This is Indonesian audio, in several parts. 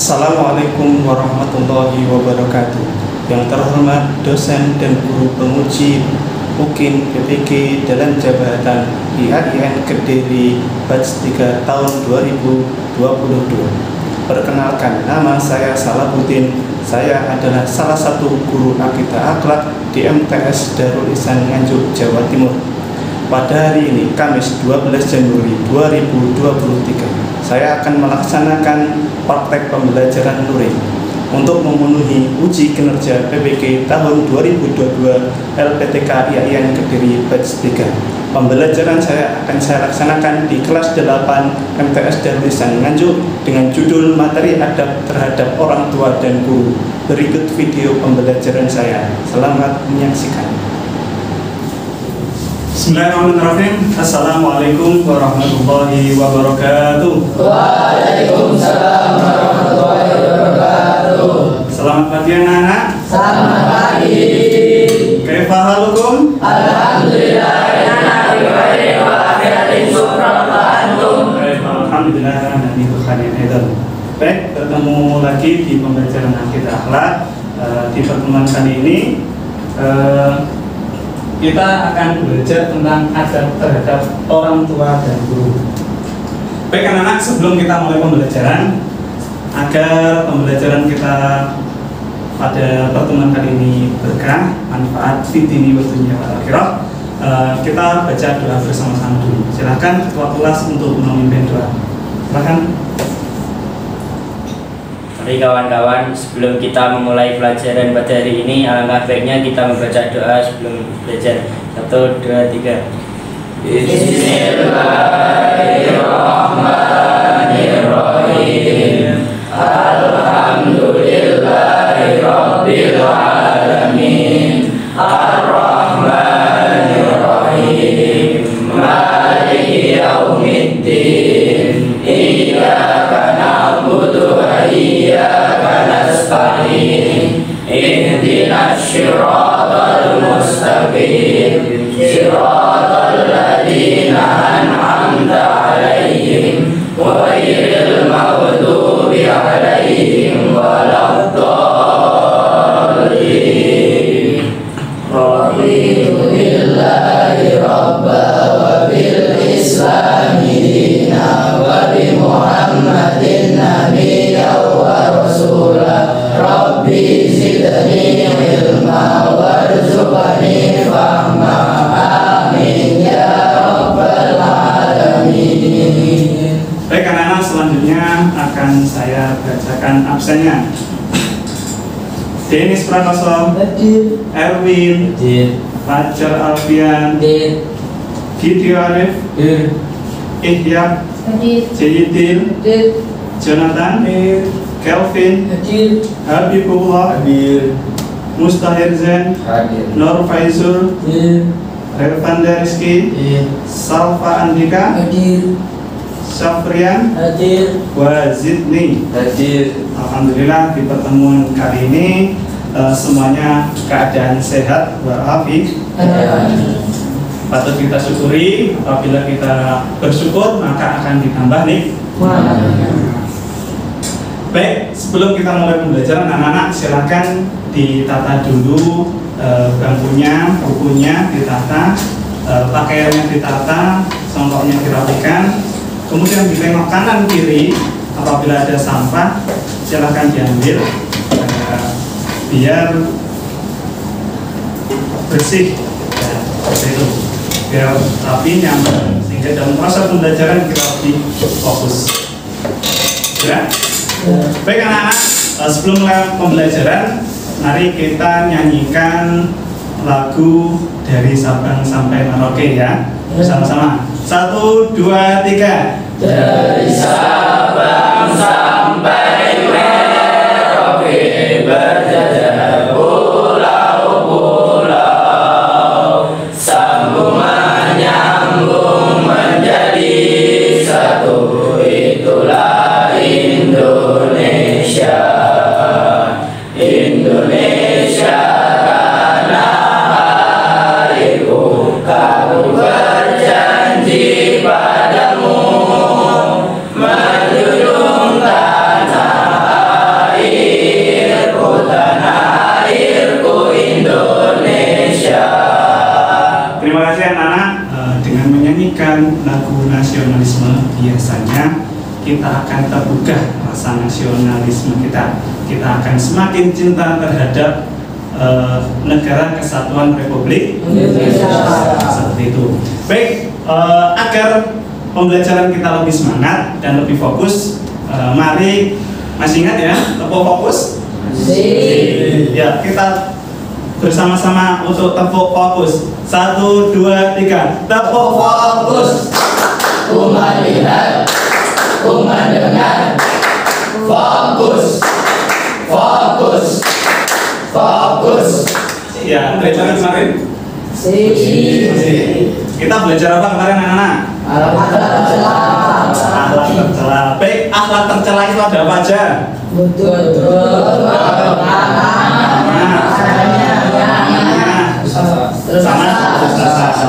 Assalamualaikum warahmatullahi wabarakatuh. Yang terhormat dosen dan guru penguji UKIN PPG dalam jabatan IAIN Kediri batch 3 tahun 2022. Perkenalkan, nama saya Salahuddin. Saya adalah salah satu guru akidah akhlak di MTS Darul Ihsan Nganjuk, Jawa Timur. Pada hari ini, Kamis 12 Januari 2023, saya akan melaksanakan praktek pembelajaran luring untuk memenuhi uji kinerja PPG tahun 2022 LPTK IAIN Kediri batch 3. Pembelajaran akan saya laksanakan di kelas 8 MTS Darul Ihsan Nganjuk dengan judul materi adab terhadap orang tua dan guru. Berikut video pembelajaran saya. Selamat menyaksikan. Bismillahirrahmanirrahim. Assalamualaikum warahmatullahi wabarakatuh. Waalaikumsalam warahmatullahi wabarakatuh. Selamat pagi anak-anak. Selamat pagi. Kaifa halukum? Alhamdulillah. Alhamdulillah. Baik, bertemu lagi di pembelajaran akidah akhlak. Di pertemuan kali ini kita akan belajar tentang adab terhadap orang tua dan guru. Baik anak-anak, sebelum kita mulai pembelajaran, agar pembelajaran kita pada pertemuan kali ini berkah, manfaat, fitini waktunya akhirah, kita baca doa bersama-sama dulu. Silakan ketua kelas untuk memimpin doa. Silakan. Mari kawan-kawan, sebelum kita memulai pelajaran pada hari ini, alangkah baiknya kita membaca doa sebelum belajar. 1, 2, 3. Bismillahirrahmanirrahim. Alhamdulillahirabbil alamin. Ar-Rahmanirrahim. Maliki yaumiddin. Iyyaka na'budu wa iyyaka nasta'in. Ihdinas siratal mustaqim. Siratal ladzina an'amta 'alaihim ghairil maghdubi 'alaihim waladdallin. Raditu billahi rabba wa bil islami dina wa bi Muhammadin nabiyya wa rasula. Rabbi zidni ilma warzuqni fahma. Amin ya rabbal alamin. Baik anak-anak, selanjutnya akan saya bacakan absennya. Denis Pranoso, Hadir. Erwin, Hadir. Fajar Alfian, Hadir. Gidi Arif, Hadir. Ihya, Hadir. Jayidin, Hadir. Jonathan, Kelvin, Hadir. Habibullah, Hadir. Mustahir Zen, Hadir. Nur Faizul, Hadir. Revanda Rizky, Hadir. Salva Andika, Hadir. Syafrian, Hadir. Wazidni. Hadir. Alhamdulillah, di pertemuan kali ini semuanya keadaan sehat walafiat. Patut kita syukuri. Apabila kita bersyukur, maka akan ditambah nih. Baik, sebelum kita mulai pembelajaran, anak-anak silakan ditata dulu bangkunya, bukunya ditata, pakaiannya ditata, songkoknya dirapikan, kemudian ditengok kanan kiri. Apabila ada sampah, silakan diambil biar bersih, ya, seperti itu, biar rapi, nyaman, sehingga dalam proses pembelajaran kita lebih fokus. Ya. Baik anak-anak, sebelum mulai pembelajaran, mari kita nyanyikan lagu dari Sabang sampai Merauke ya, bersama-sama. 1, 2, 3. Dari Sabang sampai Merauke berjajar pulau-pulau, sambung menyambung menjadi satu, itulah Indonesia. Indonesia tanah airku, kami berjanji padamu. rasa nasionalisme kita. Kita akan semakin cinta terhadap negara kesatuan Republik Indonesia. Seperti itu. Baik, agar pembelajaran kita lebih semangat dan lebih fokus, mari masih ingat ya, tepuk fokus. Ya, kita bersama-sama untuk tepuk fokus. 1, 2, 3. Tepuk fokus. Ku melihat, ku mendengar. Fokus, fokus, fokus. Ya, belajar kemarin. Kita belajar apa kemarin anak-anak? Akhlak tercela. Akhlak tercela. Baik, akhlak tercela itu ada apa aja?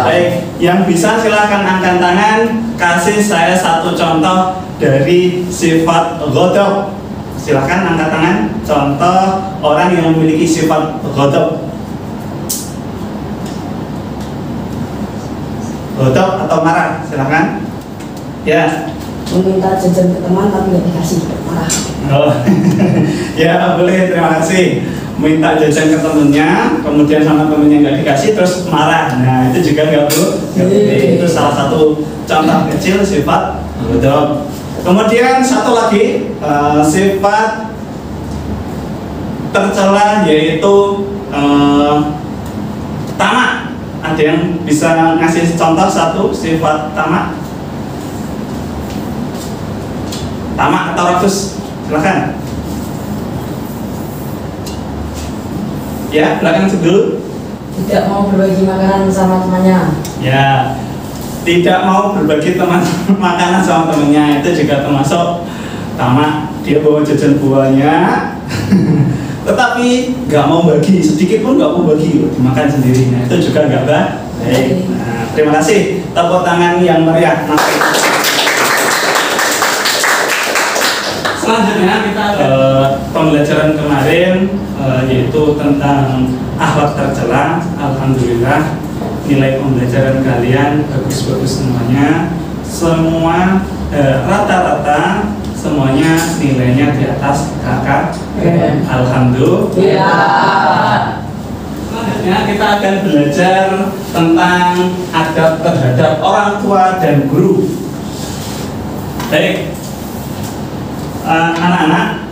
Baik, yang bisa silakan angkat tangan, kasih saya satu contoh dari sifat ghadab. Silakan angkat tangan, contoh orang yang memiliki sifat ghadab. Ghadab atau marah, silakan. Ya. Meminta jajan ke teman tapi nggak dikasih, marah. Oh, ya boleh, terima kasih. Minta jajan ke temennya, kemudian sama temennya nggak dikasih, terus marah. Nah itu juga nggak perlu. Itu salah satu contoh kecil sifat ghadab. Kemudian satu lagi sifat tercela yaitu tamak. Ada yang bisa ngasih contoh satu sifat tamak? Tamak atau rakus? Silakan. Ya, silakan dulu. Tidak mau berbagi makanan sama temannya. Ya, tidak mau berbagi makanan sama temannya, itu juga termasuk tamak. Dia bawa jajan buahnya, tetapi nggak mau bagi, sedikit pun nggak mau bagi, dimakan sendiri. Nah, itu juga nggak baik. Nah, terima kasih. Tepuk tangan yang meriah. Selanjutnya kita pembelajaran kemarin yaitu tentang akhlak tercela. Alhamdulillah nilai pembelajaran kalian bagus-bagus semuanya. Semua rata-rata semuanya nilainya di atas kakak. Alhamdulillah. Selanjutnya kita akan belajar tentang adab terhadap orang tua dan guru. Baik. Anak-anak,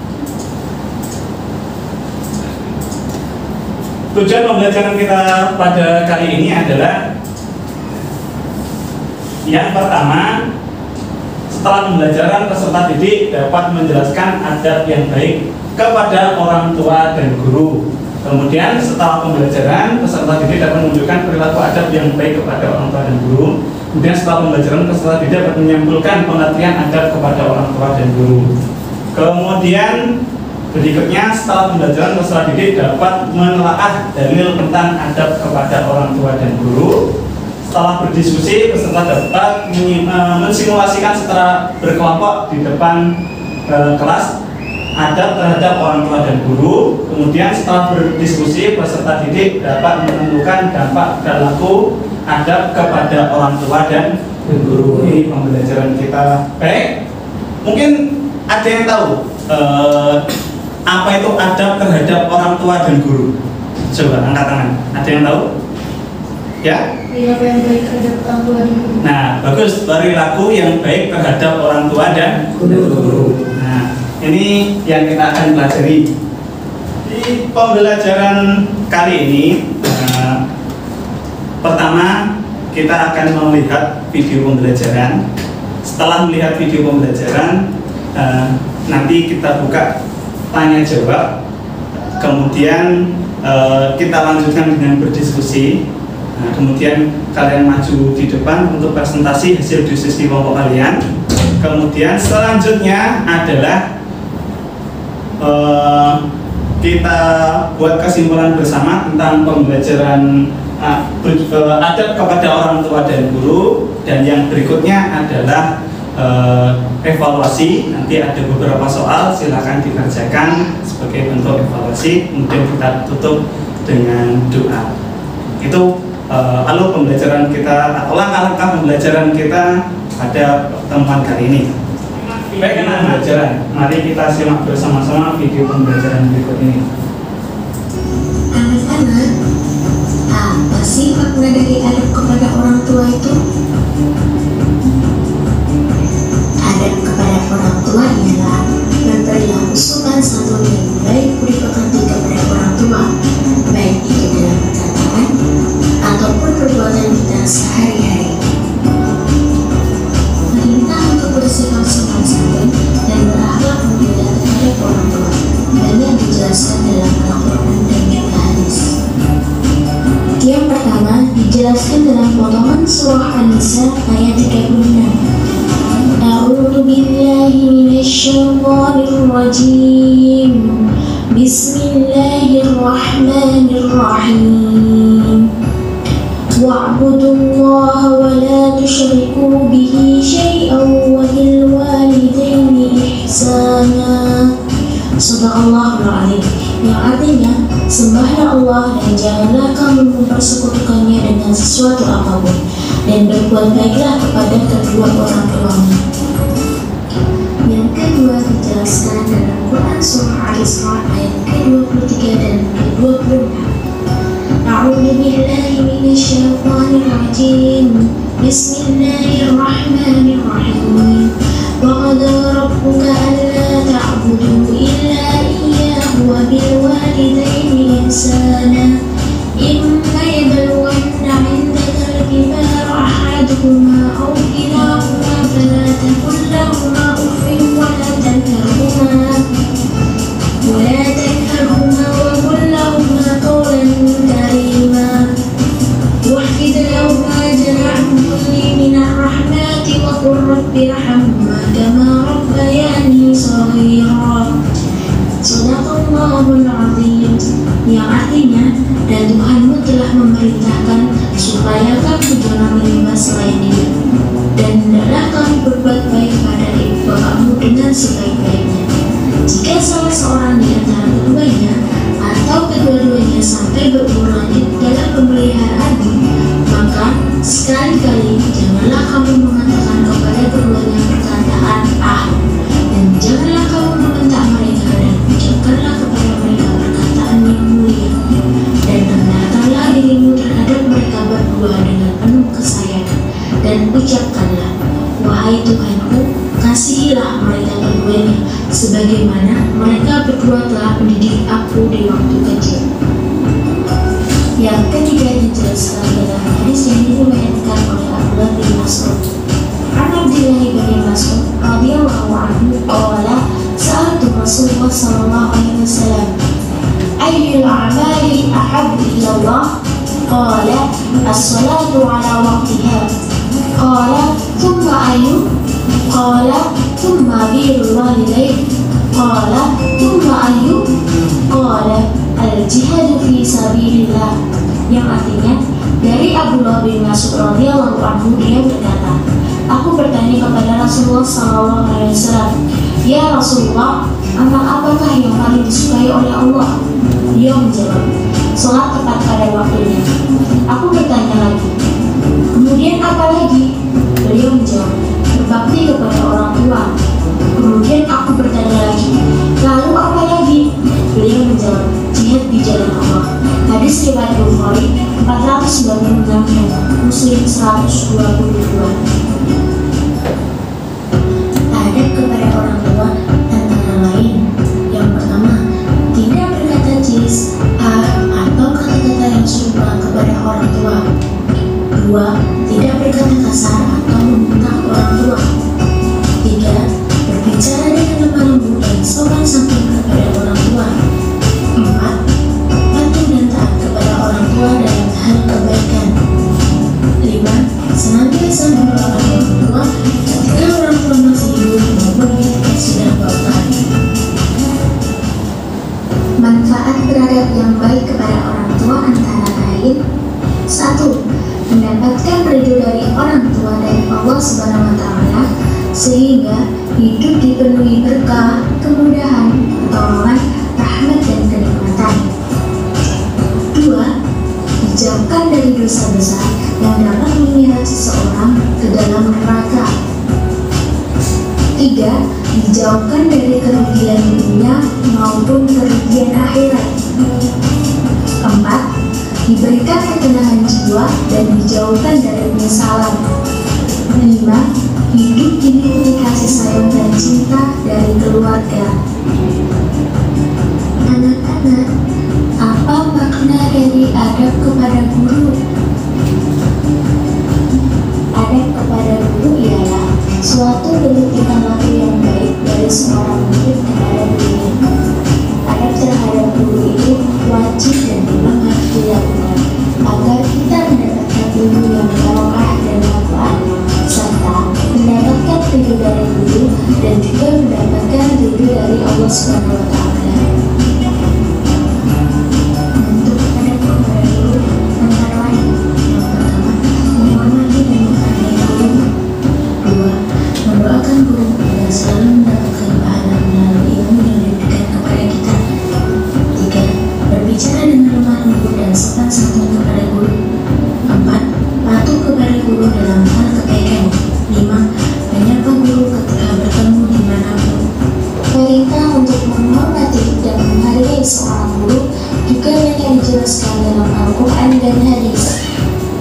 tujuan pembelajaran kita pada kali ini adalah yang pertama, setelah pembelajaran peserta didik dapat menjelaskan adab yang baik kepada orang tua dan guru. Kemudian setelah pembelajaran peserta didik dapat menunjukkan perilaku adab yang baik kepada orang tua dan guru. Kemudian setelah pembelajaran peserta didik dapat menyimpulkan pengertian adab kepada orang tua dan guru. Kemudian berikutnya setelah pembelajaran peserta didik dapat menelaah dalil tentang adab kepada orang tua dan guru. Setelah berdiskusi peserta dapat mensimulasikan secara berkelompok di depan kelas adab terhadap orang tua dan guru. Kemudian setelah berdiskusi peserta didik dapat menentukan dampak perilaku adab kepada orang tua dan guru. Ini pembelajaran kita. Baik, mungkin ada yang tahu apa itu adab terhadap orang tua dan guru? Coba angkat tangan. Ada yang tahu? Ya? Perilaku yang baik terhadap orang tua dan guru. Nah, bagus. Perilaku yang baik terhadap orang tua dan guru. Nah, ini yang kita akan pelajari di pembelajaran kali ini. Pertama, kita akan melihat video pembelajaran. Setelah melihat video pembelajaran, nanti kita buka tanya jawab, kemudian kita lanjutkan dengan berdiskusi. Nah, kemudian kalian maju di depan untuk presentasi hasil diskusi kelompok kalian. Kemudian selanjutnya adalah kita buat kesimpulan bersama tentang pembelajaran adab kepada orang tua dan guru. Dan yang berikutnya adalah evaluasi. Nanti ada beberapa soal, silakan dikerjakan sebagai bentuk evaluasi. Kemudian kita tutup dengan doa. Itu alur pembelajaran kita atau langkah-langkah pembelajaran kita pada pertemuan kali ini. Baik anak-anak pembelajaran, mari kita simak bersama-sama video pembelajaran berikut ini. Anak-anak, apa sih makna dari adab kepada orang tua itu? Adab kepada orang tua ialah berperilaku sopan santun dan baik budi pekerti kepada orang tua, baik itu dalam perkataan ataupun perbuatan kita sehari-hari. Perintah untuk bersikap sopan santun dan berakhlak mulia terhadap orang tua banyak dijelaskan dalam Al-Quran dan juga hadis. Yang pertama dijelaskan dalam potongan surah An-Nisa ayat 36. A'udzu billahi minasyaitonir rajim. Bismillahirrahmanirrahim. Wa'budullaha wa la tusyriku bihi syai'an wa bil walidaini ihsana. Sadaqallahul adzim. Yang artinya, sembahlah Allah dan janganlah kamu mempersekutukannya dengan sesuatu apapun, dan berbuat baiklah kepada kedua orang tuamu. Yang kedua dijelaskan dalam Quran surah Al-Isra ayat ke-23 dan ke-26. A'udzu billahi minasyaitonir rajim. Bismillahirrahmanirrahim. Wa qada rabbuka alla ta'budu illa iyyahu wa bil walidaini ihsana. Imma yablughanna 'indaka al-kibara ahaduhuma aw kilahuma fala taqul lahumā uffin wa la tanharhumā wa qul lahumā qawlan karīmā. واحفظ لهما جناح الذل من الرحمة وقل رب ارحمهما كما ربياني صغيرا. Sadaqallahul adzim. Yang artinya, dan Tuhanmu telah memerintahkan supaya kamu jangan menyembah selain Dia, dan hendaklah kamu berbuat baik pada ibu bapakmu dengan sebaik-baiknya. Jika salah seorang di antara keduanya atau kedua-duanya sampai berulang dalam pemeliharaanmu, maka sekali-kali janganlah kamu mengatakan kepada keduanya perkataan ah, dan janganlah kamu membentak mereka dan ucapkanlah kepada mereka perkataan yang mulia, dan rendahkanlah dirimu terhadap mereka berdua dengan penuh kesayangan, dan ucapkanlah, wahai Tuhanku, kasihilah mereka keduanya sebagaimana mereka berdua telah mendidik aku di waktu kecil. Yang ketiga dijelaskan dalam hadis yang diriwayatkan oleh Abdullah bin Mas'ud. Abdullah bin Mas'ud radhiyallahu anhu qala sa'altu Rasulullah sallallahu alaihi wasallam ayyul a'mali ahabbu ila Allah? Qala as-salatu ala waqtiha. Qala thumma ayyu? Qala thumma birrul walidain. Qala thumma ayyu? Qala al-jihadu fi sabilillah. Yang artinya, dari Abdullah bin Mas'ud radhiyallahu anhu, dia berkata, aku bertanya kepada Rasulullah sallallahu alaihi wasallam, ya Rasulullah, amal apakah yang paling disukai oleh Allah? Dia menjawab, salat tepat pada waktunya. Aku bertanya lagi, kemudian apa lagi? Beliau menjawab, berbakti kepada orang tua. Kemudian aku bertanya lagi, lalu apa lagi? Beliau menjawab, jihad di jalan Allah. Hadis riwayat Bukhari 496 dan Muslim 122. Adab kepada orang tua antara lain. Yang pertama, tidak berkata cis, atau kata-kata yang serupa kepada orang tua. Dua, tidak berkata kasar atau membentak orang tua. Tiga, berbicara dengan lemah lembut dan sopan santun kepada orang tua. Empat, patuh dan taat kepada orang tua dalam hal kebaikan. Lima, senantiasa mendoakan orang tua ketika orang tua masih hidup maupun ketika sudah wafat. Manfaat beradab yang baik kepada orang tua antara lain: 1. Mendapatkan ridho dari orang tua dari Allah Subhanahu wa Ta'ala, sehingga hidup dipenuhi berkah, kemudahan, pertolongan, rahmat dan kenikmatan. 2. Dijauhkan dari dosa-dosa yang dapat menyeret seseorang ke dalam neraka. 3. dunia maupun kerugian akhirat. 4. Diberikan ketenangan jiwa dan dijauhkan dari penyesalan. 5. Hidup diliputi kasih sayang dan cinta dari keluarga. Anak-anak, apa makna dari adab kepada guru? Adab kepada guru ialah suatu bentuk tingkah laku yang baik dari seorang murid kepada gurunya. Adab terhadap guru itu wajib dan memang harus dilakukan agar kita mendapatkan ilmu yang barokah dan manfaat, serta mendapatkan ridho dari guru dan juga mendapatkan ridho dari Allah Subhanahu wa Ta'ala. Untuk adab kepada guru antara lain: yang pertama, menghormati dan menghargai guru. 2. Mendoakan guru agar selalu mendapatkan pahala melalui ilmu yang diberikan kepada kita. 3. Berbicara dengan lemah lembut dan sopan santun kepada guru. 4. Patuh kepada guru dalam hal kebaikan. 5. Menyapa guru ketika bertemu dimanapun. Perintah untuk menghormati dan menghargai seorang guru juga banyak dijelaskan dalam Al-Quran dan hadis.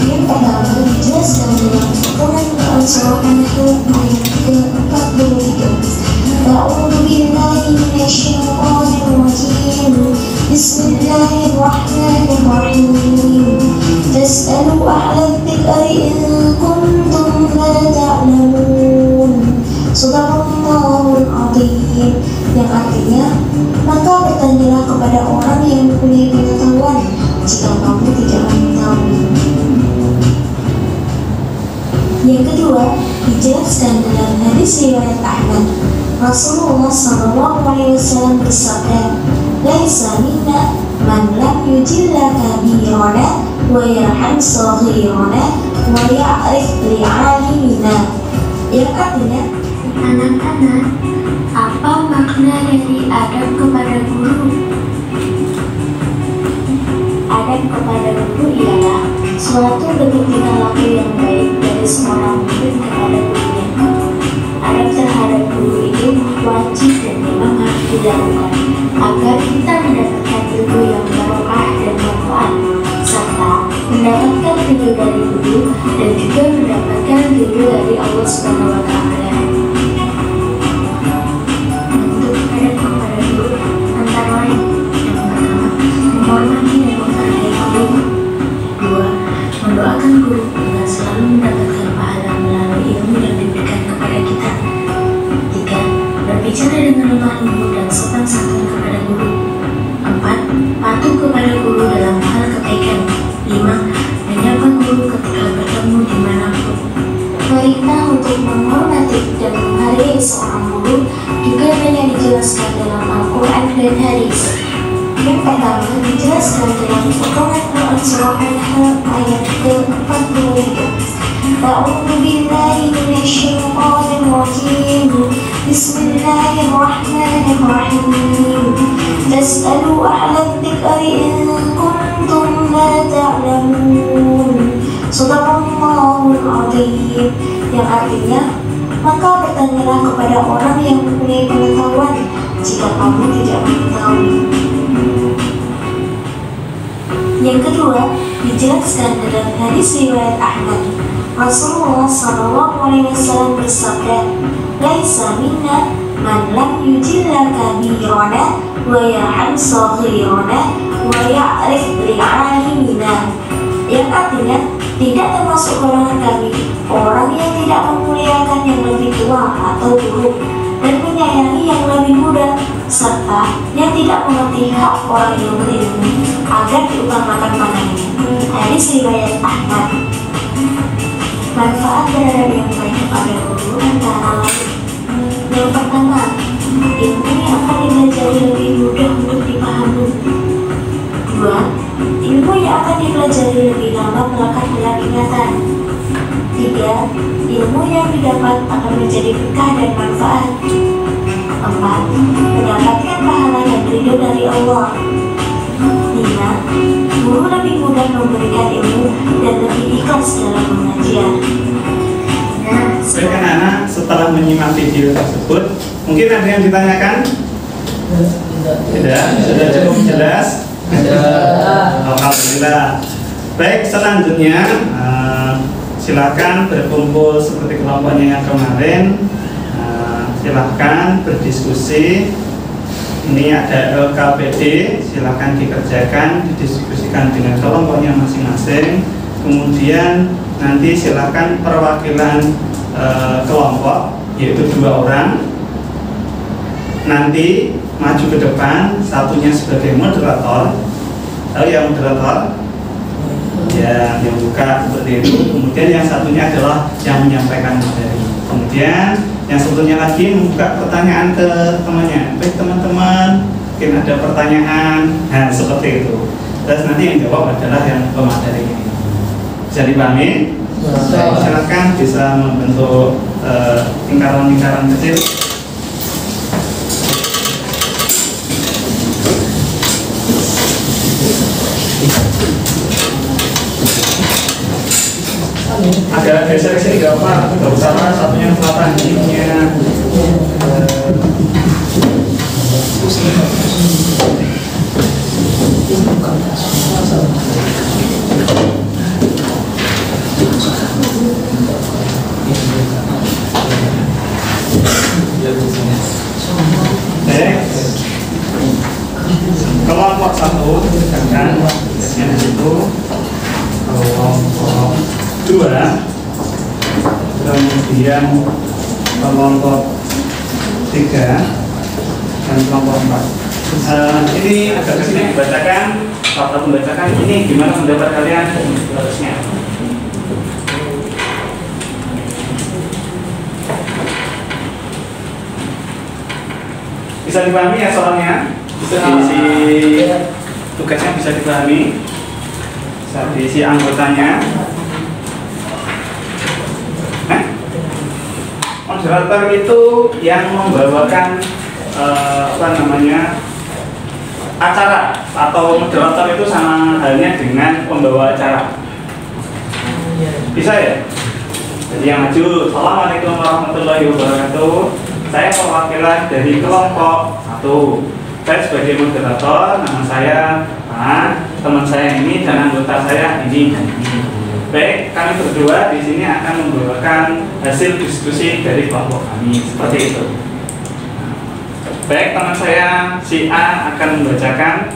Yang pertama dijelaskan dalam Al-Quran surah An-Nahl ayat ke-43. A'udzu billahi minasyaitonir rajim. Bismillahirrahmanirrahim. Fas'alu ahla dzikri in kuntum la ta'lamun. Shadaqallahul adzim. Yang artinya, maka bertanyalah kepada orang yang mempunyai pengetahuan jika kamu tidak mengetahui. Yang kedua, dijelaskan dalam hadis riwayat Ahmad. Rasulullah SAW bersabda, "Laisa minna man lam yujilla kabirana wa yarham saghirana wa ya'rif li'alimina." Yang artinya, anak-anak, apa makna dari adab kepada guru? Adab kepada guru ialah suatu bentuk tingkah laku yang baik dari seorang murid kepada gurunya. Adab terhadap guru itu wajib dan memang harus dilakukan agar kita mendapatkan ilmu yang barokah dan manfaat, serta mendapatkan ridho dari guru dan juga mendapatkan ridho dari Allah Subhanahu wa Ta'ala. Untuk adab kepada guru antara lain: yang pertama, menghormati dan menghargai guru. 2. Mendoakan guru agar selalu mendapatkan pahala melalui ilmu yang diberikan kepada kita. 3. Berbicara dengan lemah lembut dan sopan santun kepada guru. 4. Patuh kepada guru dalam hal kebaikan. 5. Menyapa guru ketika bertemu dimanapun. Perintah untuk menghormati dan menghargai seorang guru juga banyak dijelaskan dalam Al-Quran dan hadis. Yang pertama dijelaskan dalam Al-Quran surah An-Nahl ayat ke-43. A'udzu billahi minasyaitonir rajim. Bismillahirrahmanirrahim. Fas'alu ahla dzikri in kuntum la ta'lamun. Shadaqallahul adzim. Yang artinya, maka bertanyalah kepada orang yang mempunyai pengetahuan jika kamu tidak mengetahui. Yang kedua, dijelaskan dalam hadis riwayat Ahmad. Rasulullah SAW bersabda, "Laisa minna man lam yujilla kabirana wa yarham saghirana wa ya'rif li'alimina." Yang artinya, tidak termasuk golongan kami orang yang tidak memuliakan yang lebih tua atau buruk dan menyayangi yang lebih muda, serta yang tidak mengerti hak orang yang berilmu agar diutamakan padanya. Hadis riwayat Ahmad. Manfaat berada yang baik kepada guru antara lain: yang pertama, ilmu yang akan dipelajari lebih mudah untuk dipahami. 2. Ilmu yang akan dipelajari lebih lama melekat dalam ingatan. 3. Ilmu yang didapat akan menjadi berkah dan manfaat. 4. Mendapatkan pahala dan ridho dari Allah. 5. Guru lebih mudah memberikan ilmu dan lebih ikhlas dalam mengajar. Baik anak-anak, setelah menyimak video tersebut, mungkin ada yang ditanyakan? Tidak, sudah cukup jelas. Alhamdulillah. Baik, selanjutnya silakan berkumpul seperti kelompoknya yang kemarin. Silakan berdiskusi. Ini ada LKPD, silakan dikerjakan, didiskusikan dengan kelompoknya masing-masing. Kemudian nanti silakan perwakilan kelompok, yaitu 2 orang. Nanti maju ke depan, satunya sebagai moderator. Tahu ya moderator? Ya, yang buka seperti itu. Kemudian yang satunya adalah yang menyampaikan materi. Kemudian yang satunya lagi membuka pertanyaan ke temannya. Baik teman-teman, mungkin ada pertanyaan. Nah, seperti itu. Terus nanti yang jawab adalah yang pemateri ini. Bisa dipahami? Silakan bisa membentuk lingkaran-lingkaran kecil. Agak geser sini nggak apa, nggak usah lah, satunya selatan ininya. Kelompok 1 kan biasanya itu kelompok 2, kemudian kelompok 3 dan kelompok 4. Ini agak kesini dibacakan, Bapak membacakan ini gimana pendapat kalian harusnya. Bisa dipahami ya soalnya? Diisi tugasnya bisa dipahami, bisa diisi anggotanya. Moderator itu yang membawakan acara, atau moderator itu sama halnya dengan pembawa acara. Bisa ya? Jadi yang maju, Assalamualaikum warahmatullahi wabarakatuh. Saya perwakilan dari kelompok 1. Saya sebagai moderator, nama saya teman saya ini dan anggota saya ini dan ini. Baik, kami berdua di sini akan membawakan hasil diskusi dari kelompok kami, seperti itu. Baik, teman saya si A akan membacakan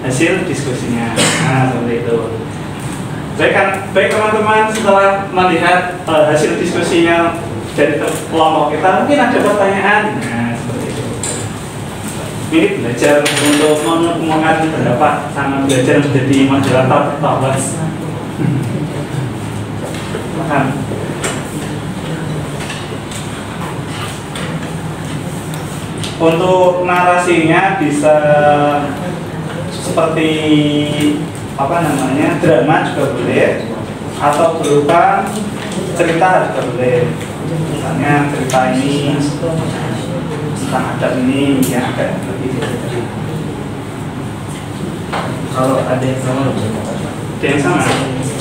hasil diskusinya. Nah, seperti itu. Baik teman-teman, setelah melihat hasil diskusinya dari kelompok kita, mungkin ada pertanyaan. Nah, seperti itu. Ini belajar untuk mengungkapkan pendapat sama belajar menjadi moderator talks. Untuk narasinya bisa seperti drama juga boleh, atau berupa cerita juga boleh. Misalnya cerita ini tentang adat ini yang agak lebih detail. Kalau ada yang sama,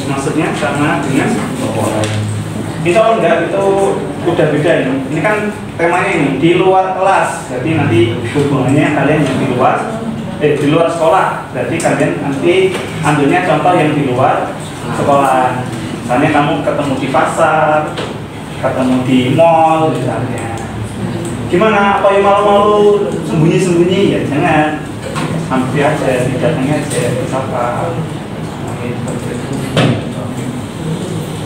maksudnya sama dengan ini kalau enggak itu udah beda ini. Ini kan temanya ini di luar kelas, jadi nanti hubungannya kalian yang di luar sekolah. Berarti kalian nanti ambilnya contoh yang di luar sekolah. Misalnya kamu ketemu di pasar, ketemu di mall misalnya. Gimana? Apa yang malu-malu sembunyi-sembunyi? Ya jangan, hampir aja, datangnya aja, sapa.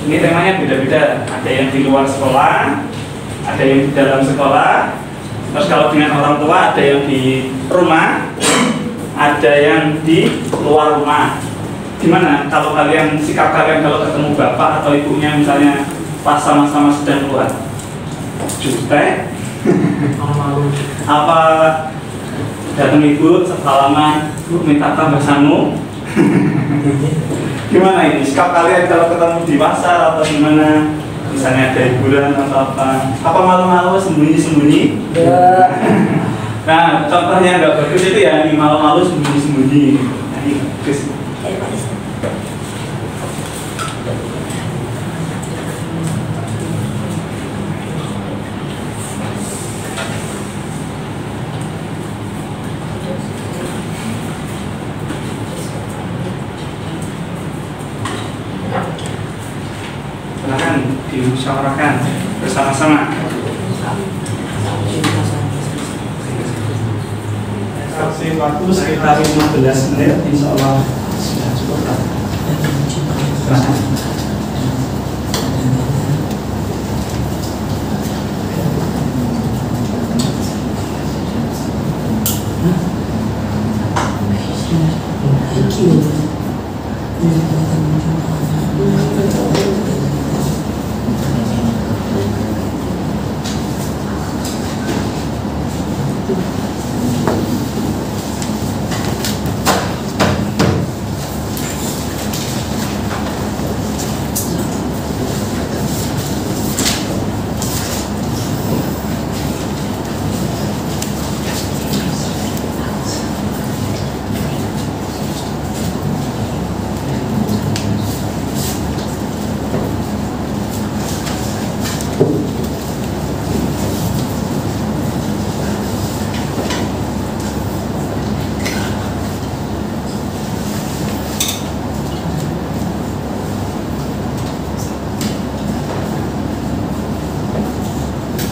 Ini temanya beda-beda, ada yang di luar sekolah, ada yang di dalam sekolah. Terus kalau dengan orang tua ada yang di rumah, ada yang di luar rumah. Gimana kalau sikap kalian kalau ketemu bapak atau ibunya misalnya pas sama-sama sedang keluar? Jutek? Apa datang ibu, salaman, bu minta tambah sangu? Gimana ini sikap kalian kalau ketemu di pasar atau gimana? Misalnya ada hiburan atau apa malu-malu sembunyi-sembunyi? Ya. Nah, contohnya nggak bagus itu ya, ini malu-malu sembunyi-sembunyi. Nah, ini bagus. dimusyawarahkan bersama-sama. Kasih waktu sekitar 15 menit, insya Allah sudah cukup. Silahkan.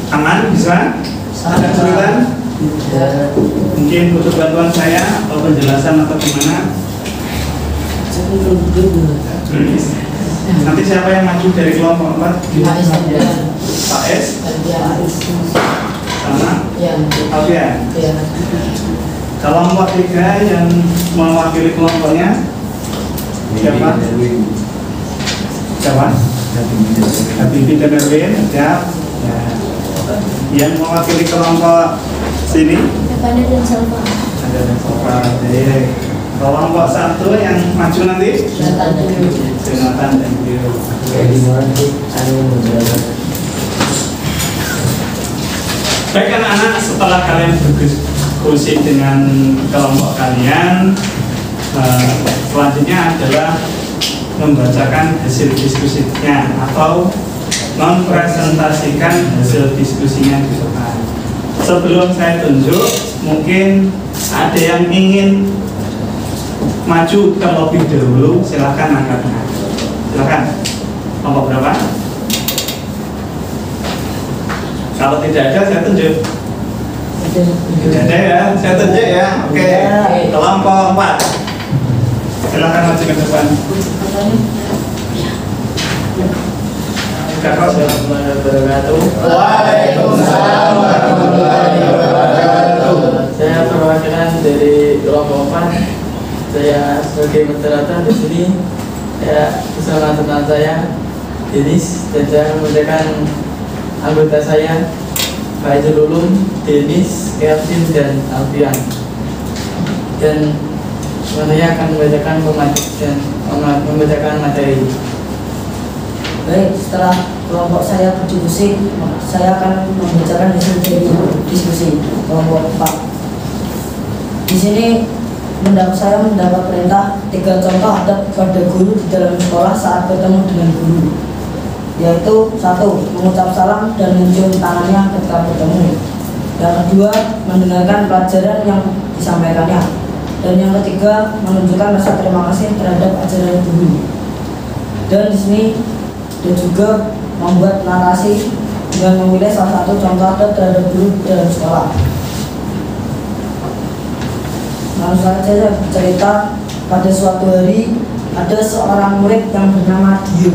Aman, bisa? Ada kesulitan? Mungkin butuh bantuan saya atau penjelasan atau gimana? Nanti siapa yang maju dari kelompok 4? Pak S? Sama? Alfian? Kelompok 3 yang mewakili kelompoknya? Siapa? Siapa? Habibie dan Erwin, siap. Ya. Yang mewakili kelompok sini? Ada dan Salva. Ada dan Salva. Kelompok 1 yang maju nanti? Jonathan dan Biru. Baik anak-anak, setelah kalian berdiskusi dengan kelompok kalian, selanjutnya adalah membacakan hasil diskusinya atau mempresentasikan hasil diskusinya di depan. Sebelum saya tunjuk, mungkin ada yang ingin maju terlebih dahulu, silahkan angkat tangan. Silahkan. Kelompok berapa? Kalau tidak ada, saya tunjuk. Tidak ada ya, saya tunjuk ya. Oke. Kelompok 4. Silahkan maju ke depan. Waalaikumsalam warahmatullahi wabarakatuh. Saya perwakilan dari kelompok 4. Saya sebagai moderator di sini. Saya bersama teman saya Denis, dan saya memudahkan anggota saya Faizul Ulum, Denis, Kevin, dan Alfian. Dan saya akan membacakan materi. Baik, setelah kelompok saya berdiskusi, saya akan membacakan hasil dari diskusi kelompok 4. Di sini saya mendapat perintah 3 contoh adab pada guru di dalam sekolah saat bertemu dengan guru, yaitu 1. Mengucap salam dan mencium tangannya ketika bertemu. Yang kedua, mendengarkan pelajaran yang disampaikannya. Dan yang ketiga, menunjukkan rasa terima kasih terhadap ajaran guru. Dan di sini dan juga membuat narasi dengan memilih salah satu contoh adab terhadap guru dalam sekolah. Langsung saja saya bercerita. Pada suatu hari ada seorang murid yang bernama Dio.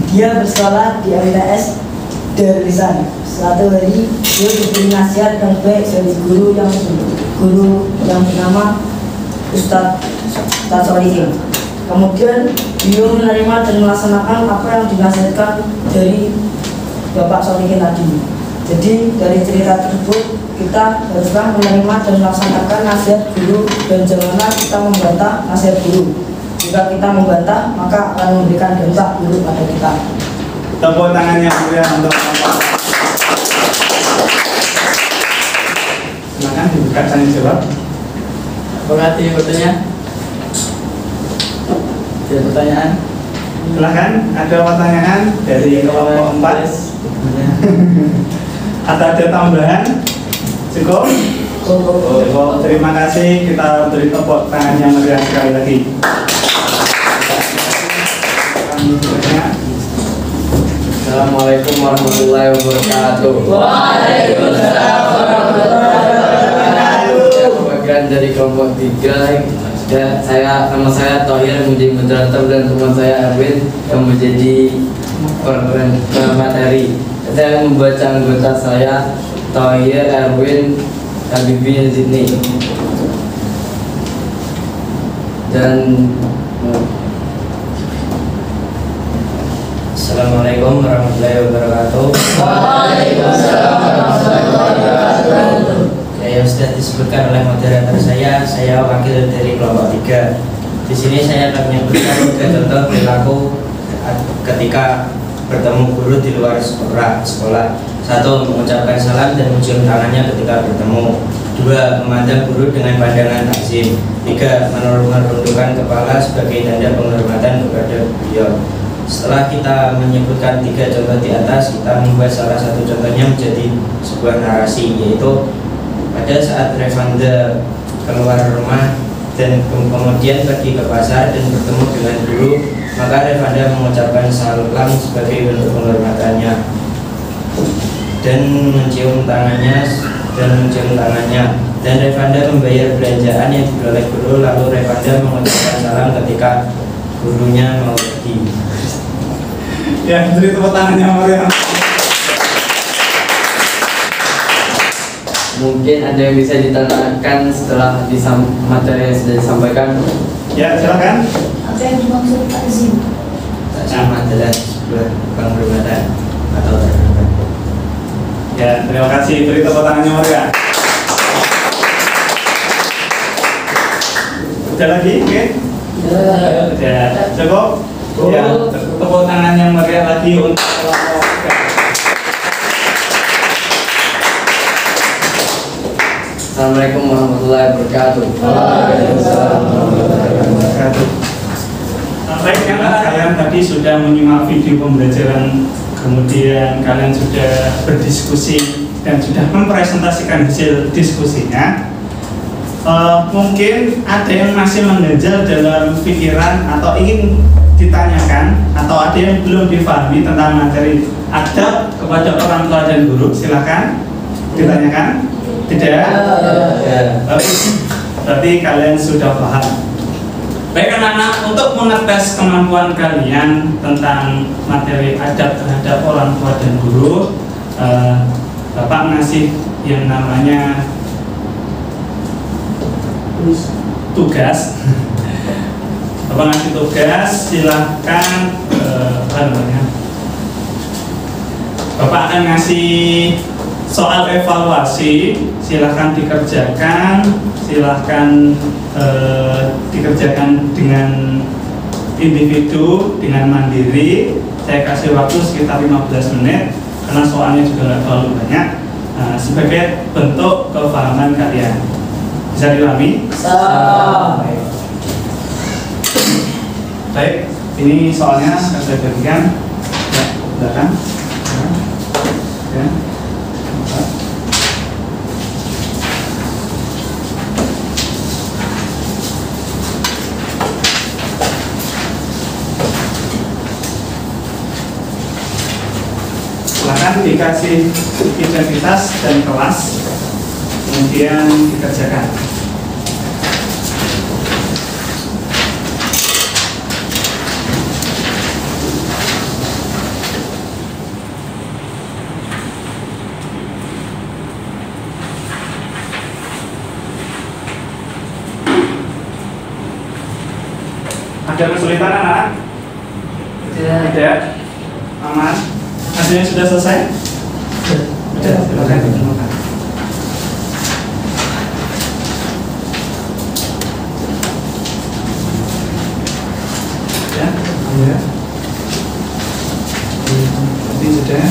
Dia bersekolah di MTS Darlisan. Suatu hari dia diberi nasihat yang baik dari guru yang bernama Ustadz Solihin. Kemudian dia menerima dan melaksanakan apa yang dinasihatkan dari Bapak Solihin tadi. Jadi dari cerita tersebut kita haruslah menerima dan melaksanakan nasihat guru, dan janganlah kita membantah nasihat guru. Jika kita membantah, maka akan memberikan dampak buruk pada kita. Tepuk tangannya untuk Bapak. Silakan dibuka tanya jawab. Apakah bertanya? Ada pertanyaan? Silakan, ada pertanyaan dari kelompok 4. Atau ada tambahan? Cukup? Cukup. Terima kasih. Kita beri tepuk tangan yang meriah sekali lagi. Assalamualaikum warahmatullahi wabarakatuh. Waalaikumsalam warahmatullahi wabarakatuh. Bagian dari kelompok 3 nama saya Thohir menjadi moderator dan teman saya Erwin yang menjadi materi. Saya membaca anggota saya Thohir, Erwin, Habibi, Yazidni dan Assalamualaikum warahmatullahi wabarakatuh. Waalaikumsalam warahmatullahi wabarakatuh. Yang sudah disebutkan oleh moderator saya wakil dari kelompok 3. Di sini saya akan menyebutkan 3 contoh perilaku ketika bertemu guru di luar sekolah. 1. Mengucapkan salam dan mencium tangannya ketika bertemu. 2. Memandang guru dengan pandangan takzim. 3. Menundukkan kepala sebagai tanda penghormatan kepada beliau. Setelah kita menyebutkan 3 contoh di atas, kita membuat salah satu contohnya menjadi sebuah narasi, yaitu pada saat Revanda keluar rumah dan kemudian pergi ke pasar dan bertemu dengan guru, maka Revanda mengucapkan salam sebagai bentuk penghormatannya dan mencium tangannya dan Revanda membayar belanjaan yang dibeli oleh guru, lalu Revanda mengucapkan salam ketika gurunya mau pergi. Ya, beri tepuk tangannya Maria. mungkin ada yang bisa ditanyakan setelah materi yang sudah disampaikan. Ya, silakan. Apa yang dimaksud takzim? Takzim adalah sebuah penghormatan atau terhormat. Ya, terima kasih. Beri tepuk tangannya Maria. Ada lagi? Oke. Ya, cukup. Ya, tepuk tangannya Maria lagi untuk Assalamualaikum warahmatullahi wabarakatuh. Waalaikumsalam warahmatullahi wabarakatuh. Baik, kalian tadi sudah menyimak video pembelajaran, kemudian kalian sudah berdiskusi dan sudah mempresentasikan hasil diskusinya. Mungkin ada yang masih mengganjal dalam pikiran atau ingin ditanyakan, atau ada yang belum difahami tentang materi adab kepada orang tua dan guru. Silakan ditanyakan. Tidak? Ya. Berarti kalian sudah paham. Baik anak-anak, untuk mengetes kemampuan kalian tentang materi adab terhadap orang tua dan guru, Bapak ngasih yang namanya tugas. Bapak ngasih tugas, silahkan Bapak akan ngasih soal evaluasi, silahkan dikerjakan, dikerjakan dengan individu, dengan mandiri. Saya kasih waktu sekitar 15 menit karena soalnya juga nggak terlalu banyak, sebagai bentuk kepahaman kalian. Bisa dipahami? Baik, ini soalnya akan saya berikan. Ya, belakang. Ya. Silakan dikasih identitas dan kelas, kemudian dikerjakan. Ada kesulitan anak? Tidak. Aman. Hasilnya sudah selesai? Sudah. Silakan. Ya, ya. Ini sudah.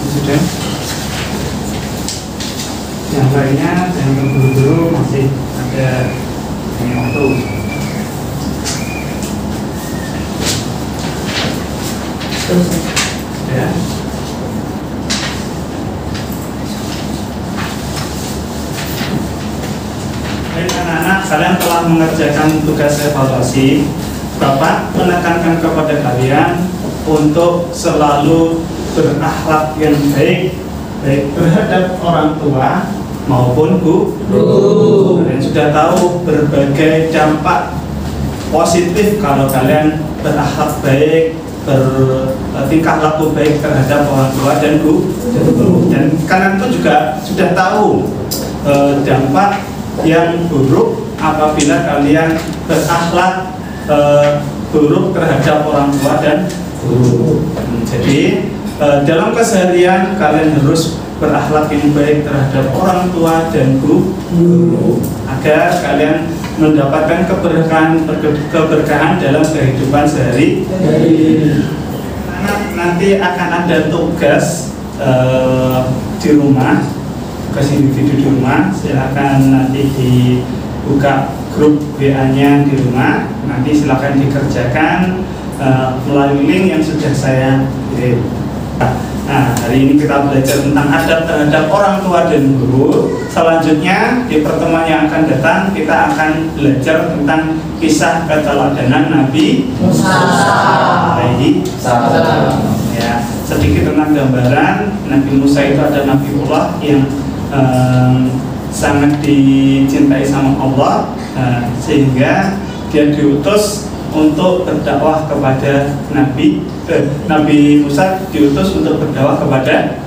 Ini sudah. Yang lainnya jangan terburu-buru, masih ada banyak waktu. Ya. Baik anak-anak, kalian telah mengerjakan tugas evaluasi. Bapak menekankan kepada kalian untuk selalu berakhlak yang baik terhadap orang tua maupun guru. Kalian sudah tahu berbagai dampak positif kalau kalian berakhlak baik, bertingkah laku baik terhadap orang tua dan guru. Dan kalian pun juga sudah tahu dampak yang buruk apabila kalian berakhlak buruk terhadap orang tua dan guru. Jadi dalam keseharian kalian harus berakhlak yang baik terhadap orang tua dan guru agar kalian mendapatkan keberkahan dalam kehidupan sehari-hari. Nanti akan ada tugas di rumah, tugas individu di rumah. Silakan nanti dibuka grup WA-nya di rumah. Nanti silakan dikerjakan melalui link yang sudah saya kirim. Nah, hari ini kita belajar tentang adab terhadap orang tua dan guru. Selanjutnya di pertemuan yang akan datang kita akan belajar tentang kisah keteladanan Nabi Musa. Ya, sedikit tentang gambaran Nabi Musa itu ada Nabiullah yang sangat dicintai sama Allah, sehingga dia diutus untuk berdakwah kepada Nabi Musa diutus untuk berdakwah kepada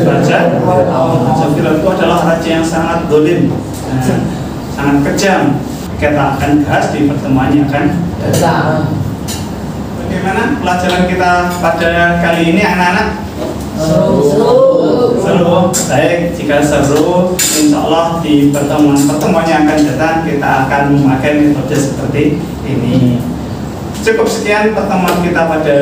raja Firaun. Itu adalah raja yang sangat zalim, sangat kejam. Kita akan bahas di pertemuan yang akan datang. Bagaimana pelajaran kita pada kali ini, anak-anak? Seru. Baik, jika seru, insya Allah di pertemuan yang akan datang kita akan memakai metode seperti ini. Cukup sekian pertemuan kita pada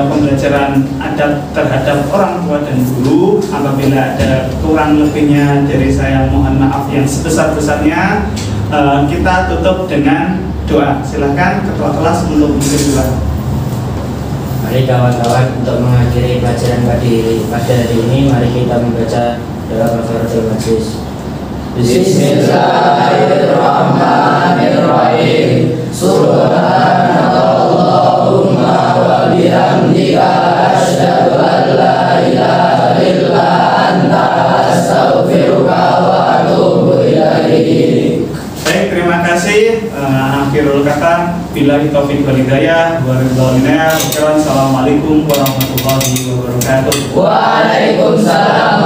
pembelajaran adab terhadap orang tua dan guru. Apabila ada kurang lebihnya dari saya mohon maaf yang sebesar-besarnya. Kita tutup dengan doa. Silahkan ketua kelas untuk memilih doa. Mari kawan-kawan, untuk mengakhiri pelajaran pada hari ini, mari kita membaca doa kafaratul majlis. Bismillahirrahmanirrahim. Subhanakallahumma wa bihamdika asyhadu an la ilaha illa anta astaghfiruka wa atubu ilaik. Baik, terima kasih. Akhirul kata, billahi taufiq wal hidayah, wa ridwan. Assalamualaikum warahmatullahi wabarakatuh. Waalaikumsalam